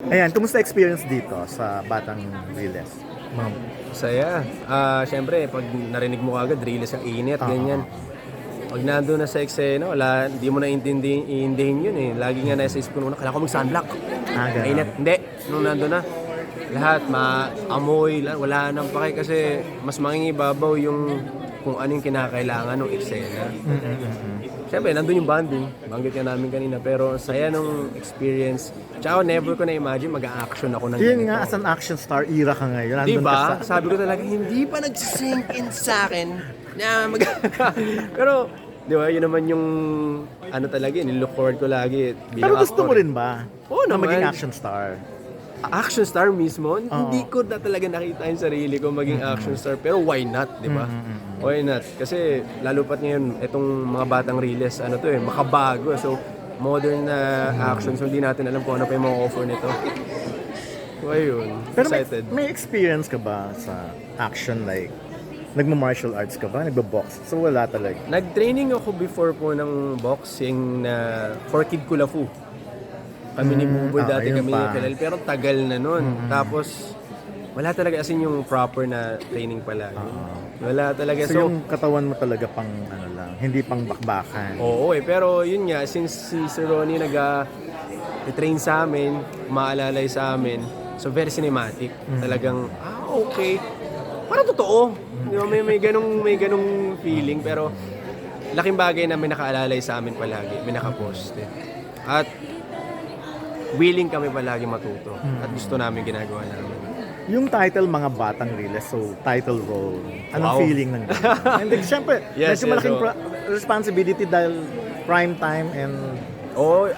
Ayan, kumusta experience dito sa Batang Riles? Ma'am. Saya. Siyempre, pag narinig mo agad, riles ang init, Oo. ganyan. Pag nandun na sa eksena, wala, hindi mo na iintindihin yun eh. Lagi nga nasa isip ko nung kailangan ko mag-sunblock. Ganun. Mainit. Hindi. Nung nandun na, lahat, maamoy, wala nang pake kasi mas mangingibabaw yung kung anong kinakailangan ng eksena. Siyempre, nandun yung bonding. Banggit ka namin kanina. Pero saya nung experience. Tsaka never ko na-imagine mag-a-action ako ng Yun ganito. nga, as an action star era ka ngayon. Nandun Diba? ka sa... Sabi ko talaga, hindi pa nag-sink in sa akin na Pero, di ba, yun naman yung ano talaga, nilook forward ko lagi. Pero gusto mo rin ba? Oo na naman. maging action star? Action star mismo, hindi ko na talaga nakita yung sarili ko maging action star. Pero why not, di ba? Why not? Kasi lalo pat ngayon, itong mga batang Riles, ano to makabago. So, modern na action. So, hindi natin alam kung ano pa yung mga offer nito. So, ayun. Pero Excited. may experience ka ba sa action, like nagma-martial arts ka ba? Nagba-box? So wala talaga. Nag-training ako before po ng boxing na for Kid Kula Fu. Kami ni Buboy dati ayun kami pa. kilala, pero tagal na nun. Tapos, wala talaga as in yung proper na training pala. Wala talaga. So, yung katawan mo talaga pang ano lang, hindi pang bakbakan. Oo pero yun nga, since si Sir Ronnie nag-train sa amin, umaalalay sa amin, so very cinematic. Talagang, okay. Parang totoo. Di ba, may ganong feeling, pero laking bagay na may nakaalalay sa amin palagi, may nakapost. At willing kami palagi matuto. At gusto namin ginagawa namin. Yung title Mga Batang Riles, so title role, anong Wow. feeling ng ganun? And then, syempre, Yes, medyo malaking so- responsibility dahil prime time and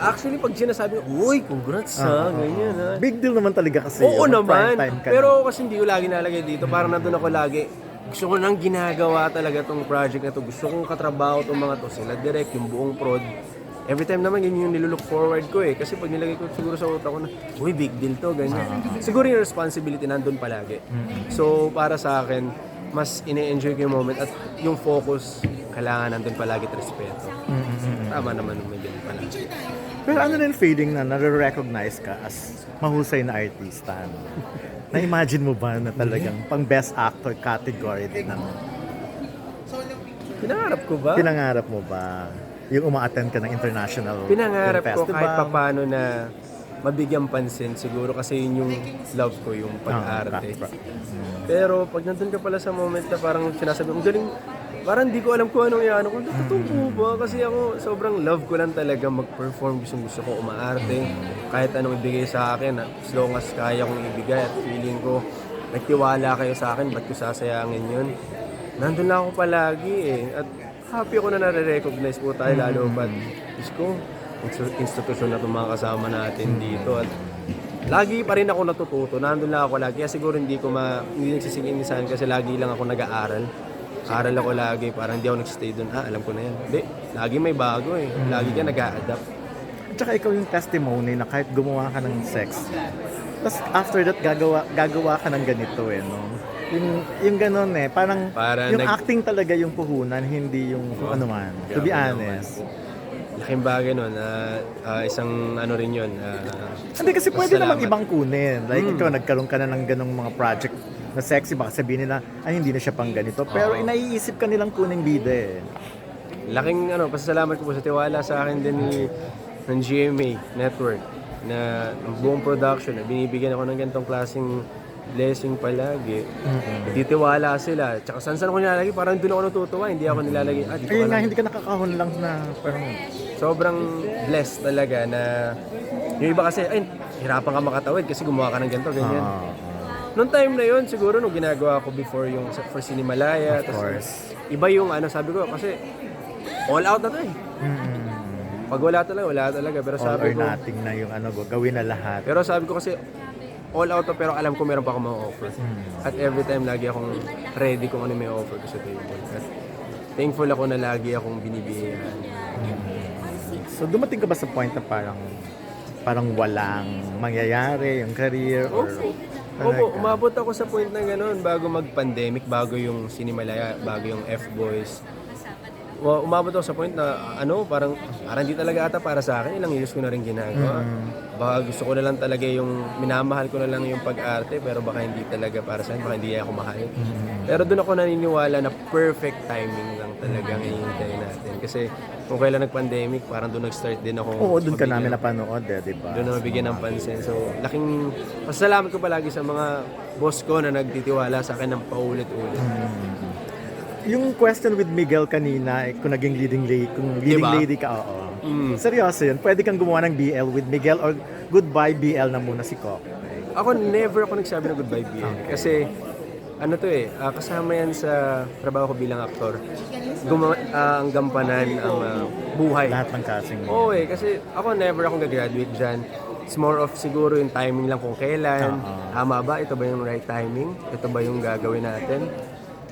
Actually, pag sinasabi, uy, congrats ganyan ha. big deal naman talaga kasi Oo yung prime naman, time ka pero kasi hindi ko lagi nalagay dito. Parang nandun ako lagi. Gusto ko nang ginagawa talaga tong project na to. Gusto kong katrabaho tong mga to. Sila direct, yung buong prod. Every time naman, yun yung nilulook forward ko eh. Kasi pag nilagay ko siguro sa utak ko na, uy, big deal to, ganyan. Siguro yung responsibility nandun palagi. So, para sa akin, mas ine-enjoy ko yung moment at yung focus, kailangan nandun palagi at respeto. Tama naman yung ganyan palagi. Pero ano na yung feeling na nare-recognize ka as mahusay na artista? No? Na-imagine mo ba na talagang pang best actor category din ng Pinangarap ko ba? pinangarap mo ba? Yung uma-attend ka ng international Pinangarap film ko festival? kahit papano na mabigyan pansin siguro kasi yun yung love ko, yung pag-arte. Pero pag nandun ka pala sa moment na parang sinasabi mo, galing, parang di ko alam kung anong yan. Kung totoo po ba? Kasi ako sobrang love ko lang talaga mag-perform. Gusto ko umaarte. Kahit anong ibigay sa akin, as long as kaya kong ibigay at feeling ko, nagtiwala kayo sa akin, ba't ko sasayangin yun? Nandun lang ako palagi eh. At happy ako na nare-recognize po tayo lalo ba't Diyos ko, institusyon na itong mga kasama natin dito at lagi pa rin ako natututo, nandun lang ako lagi kaya siguro hindi nagsisinginisan kasi lagi lang ako nag-aaral ako lagi, parang hindi ako nag-stay doon, alam ko na yan, hindi, lagi may bago eh, lagi ka nag-a-adapt. At saka ikaw yung testimony na kahit gumawa ka ng sex, tapos after that gagawa ka ng ganito eh, no? Yung ganun eh, parang yung acting talaga yung puhunan, hindi yung kung ano man. To be honest. Laking bagay nun, isang ano rin yun. Hindi kasi pwede salamat. namang ibang kunin. Like ikaw, nagkaroon ka na ng ganong mga project na sexy, baka sabihin nila, ay hindi na siya pang ganito. Pero inaiisip ka nilang kuning bida eh. Laking pasasalamat ko po sa tiwala sa akin din ng GMA Network na ang buong production na binibigyan ako ng ganitong klaseng blessing palagi. Titiwala sila. Tsaka saan ko nilalagay, parang doon ako natutuwa. Hindi ako nilalagay. Dito Ayun ka nga, lang. hindi ka nakakahon lang na parang... Sobrang blessed talaga na yung iba kasi, ay, hirapan ka makatawid kasi gumawa ka ng ganito, ganyan. Noong time na yun, siguro nung ginagawa ko before yung for Cinemalaya. Of course. Iba yung sabi ko, kasi all out na to eh. Pag wala talaga. Pero All sabi or ko, nothing na yung gawin na lahat. pero sabi ko kasi, all out to, pero alam ko meron pa akong mga offer. At every time, lagi akong ready kung ano may offer ko sa table. At thankful ako na lagi akong binibigyan. So dumating ka ba sa point na parang walang mangyayari yung career or Opo, umabot ako sa point na gano'n bago mag-pandemic, bago yung Cinemalaya, bago yung F-Boys. umabot ako sa point na parang hindi talaga ata para sa akin. Ilang years ko na rin ginagawa. Baka gusto ko na lang talaga yung minamahal ko na lang yung pag-arte, pero baka hindi talaga para sa akin, baka hindi ako mahal. Pero doon ako naniniwala na perfect timing lang talaga ang hihintay natin. Kasi kung kailan nag-pandemic, parang doon nag-start din ako. Oo, doon ka namin napanood di ba? Doon na mabigyan ng pansin. So, laking pasalamat ko palagi sa mga boss ko na nagtitiwala sa akin ng paulit-ulit. Yung question with Miguel kanina, kung naging leading lady ka, oo. Seryoso yun, pwede kang gumawa ng BL with Miguel or goodbye BL na muna si Coco? Ako, never ako nagsabi ng goodbye BL. Kasi, kasama yan sa trabaho ko bilang aktor. Ang gampanan, ang buhay. Lahat ng casting. Oo kasi ako never akong gagraduate dyan. It's more of siguro yung timing lang kung kailan. Tama ba? Ito ba yung right timing? Ito ba yung gagawin natin?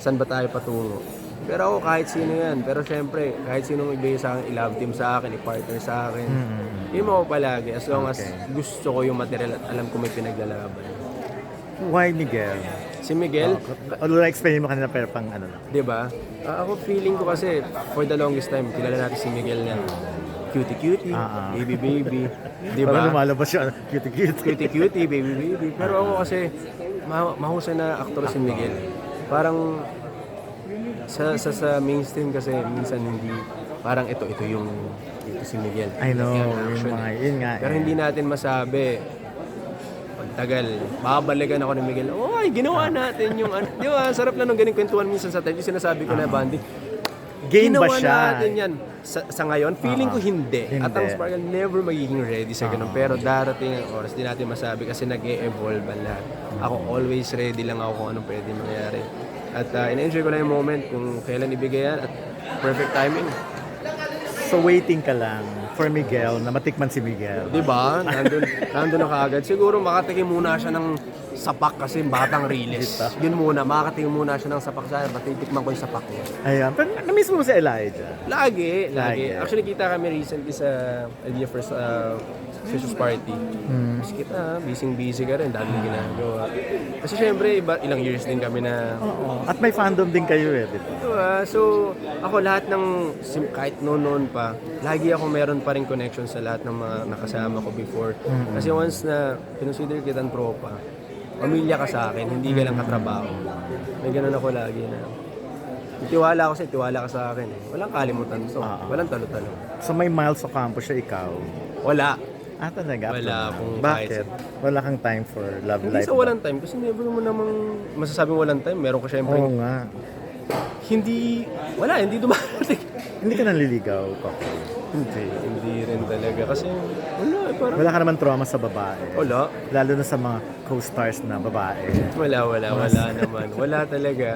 Saan ba tayo patungo? Pero ako kahit sino yan. Pero syempre, kahit sinong ibigay sa akin, i-love team sa akin, i-partner sa akin. Hindi mo ako palagi. As long as gusto ko yung material at alam ko may pinaglalaban. Why Miguel? Si Miguel, Although na-explain mo kanina pero pang lang. di ba? Ako feeling ko kasi for the longest time, kilala natin si Miguel na cutie, baby. Di ba? Parang lumalabas yung cutie. Cutie, baby. Pero ako kasi, mahusay na aktor si Miguel. Parang, sa mainstream kasi, minsan hindi, parang ito si Miguel. I know, yun nga. Pero hindi natin masabi, pagtagal, babalikan ako ni Miguel. Ginawa natin yung di ba? Sarap na nung ganyung kwentuhan minsan sa TV, sinasabi ko na banding. Game ba Ginawa siya? natin yan. Sa ngayon, feeling ko hindi. At ang Sparkle never magiging ready sa ganun. Pero darating ang oras, di natin masabi kasi nag-e-evolve ang lahat. Ako always ready lang ako kung anong pwede mangyari. At ina-enjoy ko lang yung moment kung kailan ibigay yan at perfect timing. So waiting ka lang for Miguel, na matikman si Miguel. Di ba? Nandun na kaagad. Siguro makatikim muna siya ng sapak kasi batang riles. Yun muna, makatikim muna siya ng sapak sa patitikman ko yung sapak niya. Ayan, pero na-miss mo si Elijah? Lagi. Actually, kita kami recently sa Idea First Christmas party. Kasi kita, busy ka rin, dami ginagawa. Kasi syempre, ilang years din kami na... Oo. At may fandom din kayo di ba? Diba? So, ako lahat ng, kahit noon pa, lagi ako meron pa rin connection sa lahat ng mga nakasama ko before. Kasi once na consider kitang tropa, pamilya ka sa akin, hindi ka lang katrabaho. May ganun ako lagi na. Tiwala ka sa akin. Walang kalimutan to. Walang talo-talo. So may Miles Ocampo siya, ikaw? Wala. Talaga? Wala akong Bakit? Wala kang time for love Hindi life? sa walang time. Kasi never mo namang masasabing walang time. Meron ko syempre. Oo nga. Hindi dumarating. Hindi ka naliligaw, Coco? Hindi rin talaga. Kasi parang... Wala ka naman trauma sa babae? Wala. Lalo na sa mga co-stars na babae? Wala naman. Wala talaga.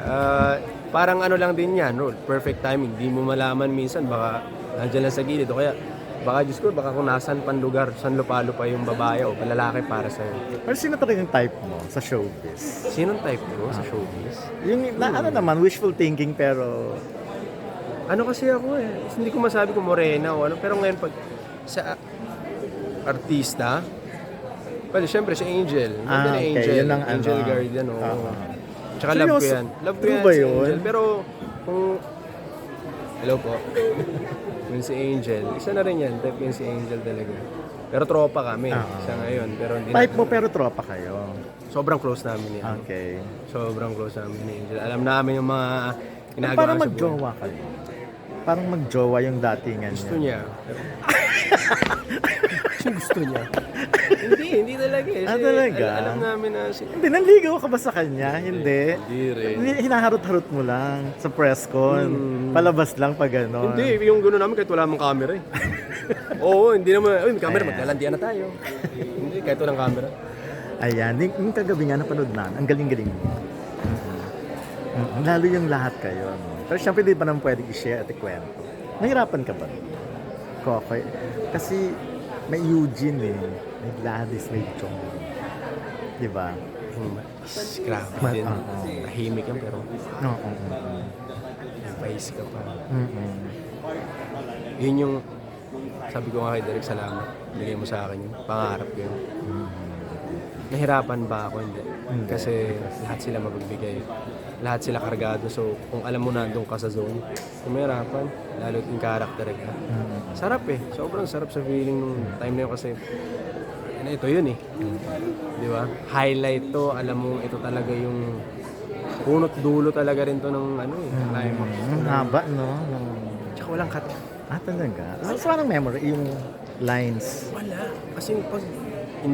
Parang lang din yan, no? Perfect timing. Hindi mo malaman minsan, baka nandiyan lang sa gilid. O kaya, baka Diyos ko, baka kung nasan pang lugar, saan lupalo pa yung babae o lalaki para sa'yo. Pero sino talagang type mo sa showbiz? Sinong type ko sa showbiz? Yung, naman, wishful thinking pero... Kasi ako hindi ko masabi kung morena o pero ngayon pag sa artista, well, syempre si Angel. Okay. Angel. Yun ang Angel Guardian, Tsaka Seryoso? love ko yan. Love ko True yan ba si yun? Angel. Pero kung... Hello po. Yun si Angel. Isa na rin yan. Type yun si Angel talaga. Pero tropa kami sa ngayon. Pero hindi Type mo pero tropa kayo? Sobrang close namin yan. Okay. Sobrang close namin ni Angel. Alam namin yung mga ginagawa Parang sa buhay. magjowa kayo. Parang magjowa yung datingan Gusto niya. Gusto niya. Hindi talaga eh. Talaga? Alam namin na Hindi, nanligaw ka ba sa kanya? Hindi. Hindi rin. Hinaharot-harot mo lang sa press con. Palabas lang pag gano'n. Hindi, yung gano'n namin kahit wala mong camera eh. Oo, hindi naman. May camera, magkalandian na tayo. Hindi, kahit walang camera. Ayan, yung kagabi nga napanood na, ang galing-galing mo. Lalo yung lahat kayo. No? Pero syempre di pa naman pwedeng i-share at ikwento. Nahirapan ka ba? Kokoy. Kasi may Eugene may Gladys, may Chong. Diba? Grabe din. Tahimik yan pero vice ka pa. Yun yung sabi ko nga kay Derek, salamat. Bigay mo sa akin yun. Pangarap ko yun. nahirapan ba ako? Hindi. Hindi. Kasi lahat sila magbibigay. Lahat sila kargado. So, kung alam mo na doon ka sa zone, kung mahirapan, lalo't yung character ka. Sarap eh. Sobrang sarap sa feeling nung time na yun kasi ito yun eh. Di ba? Highlight to. Alam mo, ito talaga yung punot dulo talaga rin to ng ano eh. Climax. Ang haba, no? Tsaka walang cut. Talaga. So, parang memory, yung lines. Wala. Kasi pag in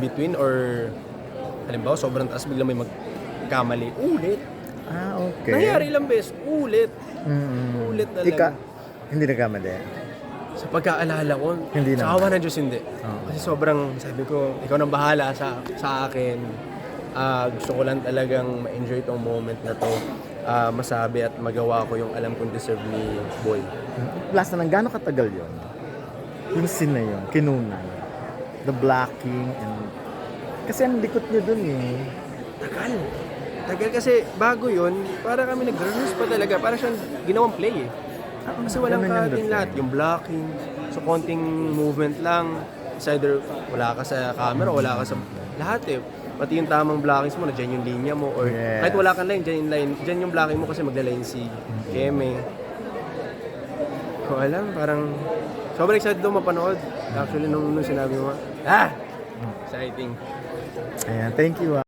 between or halimbawa sobrang taas bigla may magkamali, ulit. Okay. Nangyari ilang beses, ulit. Ulit talaga. Hindi nagkamali. Sa pagkaalala ko, Hindi sa naman. awa ng Diyos hindi. Kasi sobrang, sabi ko, ikaw nang bahala sa akin. Gusto ko lang talagang ma-enjoy tong moment na to. Masabi at magawa ko yung alam kong deserve ni Boy. Last na lang, gano'ng katagal yun? Yung scene na yun, kinunan. The blocking and... Kasi ang likot niyo dun eh. Tagal kasi bago yun, para kami nag-rehearse pa talaga. Para siyang ginawang play eh. Kasi walang ganun yung cutting dating. lahat. Yung blocking, so konting movement lang. It's either wala ka sa camera o wala ka sa lahat eh. Pati yung tamang blockings mo, nandiyan yung linya mo. Or Yes. kahit wala kang line, dyan yung blocking mo kasi magla-line si Keme. Ko alam, parang sobrang excited daw mapanood. Actually, nung sinabi mo, exciting. Ayan, thank you.